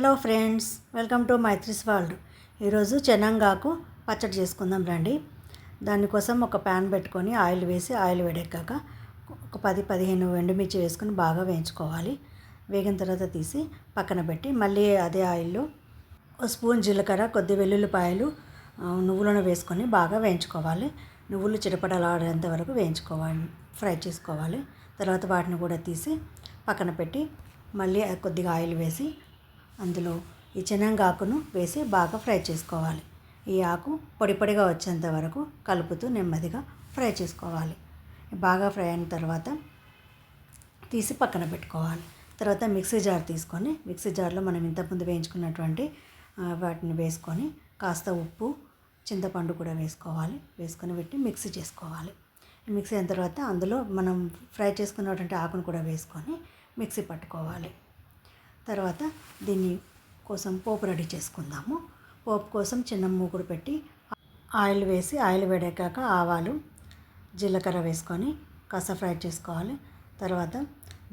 Hello friends, welcome to Maithri's world. ఈరోజు చెనంగాకు పచ్చడి చేసుకుందాం రండి. దానికోసం ఒక ప్యాన్ పెట్టుకొని ఆయిల్ వేసి ఆయిల్ వేడెక్కాక ఒక 10-15 ఎండుమిర్చి వేసుకొని బాగా వేయించుకోవాలి. వేగిన తర్వాత తీసి పక్కన పెట్టి మళ్ళీ అదే ఆయిల్లో ఒక స్పూన్ జీలకర్ర, కొద్ది వెల్లుల్లిపాయలు, నువ్వులను వేసుకొని బాగా వేయించుకోవాలి. నువ్వులు చిటపటలాడేంత వరకు వేయించుకోవాలి, ఫ్రై చేసుకోవాలి. తర్వాత వాటిని కూడా తీసి పక్కన పెట్టి మళ్ళీ కొద్దిగా ఆయిల్ వేసి అందులో ఈ చెనంగాకును వేసి బాగా ఫ్రై చేసుకోవాలి. ఈ ఆకు పొడి పొడిగా వచ్చేంత వరకు కలుపుతూ నెమ్మదిగా ఫ్రై చేసుకోవాలి. బాగా ఫ్రై అయిన తర్వాత తీసి పక్కన పెట్టుకోవాలి. తర్వాత మిక్సీ జార్ తీసుకొని మిక్సీ జార్లో మనం ఇంతకుముందు వేయించుకున్నటువంటి వాటిని వేసుకొని కాస్త ఉప్పు, చింతపండు కూడా వేసుకోవాలి. వేసుకొని పెట్టి మిక్సీ చేసుకోవాలి. మిక్సీ అయిన తర్వాత అందులో మనం ఫ్రై చేసుకున్నటువంటి ఆకును కూడా వేసుకొని మిక్సీ పట్టుకోవాలి. తర్వాత దీని కోసం పోపు రెడీ చేసుకుందాము. పోపు కోసం చిన్న మూకుడు పెట్టి ఆయిల్ వేసి ఆయిల్ వేడెక్కాక ఆవాలు, జీలకర్ర వేసుకొని కాస్త ఫ్రై చేసుకోవాలి. తర్వాత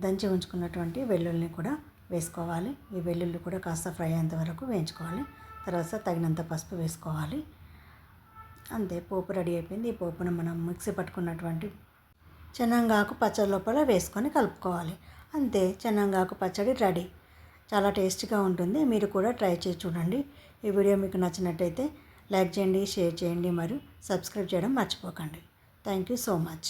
దంచి ఉంచుకున్నటువంటి వెల్లుల్లిని కూడా వేసుకోవాలి. ఈ వెల్లుల్లి కూడా కాస్త ఫ్రై అయ్యేంత వరకు వేయించుకోవాలి. తర్వాత తగినంత పసుపు వేసుకోవాలి. అంతే, పోపు రెడీ అయిపోయింది. ఈ పోపును మనం మిక్సీ పట్టుకున్నటువంటి చెనంగాకు పచ్చడి లోపల వేసుకొని కలుపుకోవాలి. అంతే, చెనంగాకు పచ్చడి రెడీ. చాలా టేస్టీగా ఉంటుంది. మీరు కూడా ట్రై చేసి చూడండి. ఈ వీడియో మీకు నచ్చినట్టయితే లైక్ చేయండి, షేర్ చేయండి, మరియు సబ్స్క్రైబ్ చేయడం మర్చిపోకండి. Thank you so much.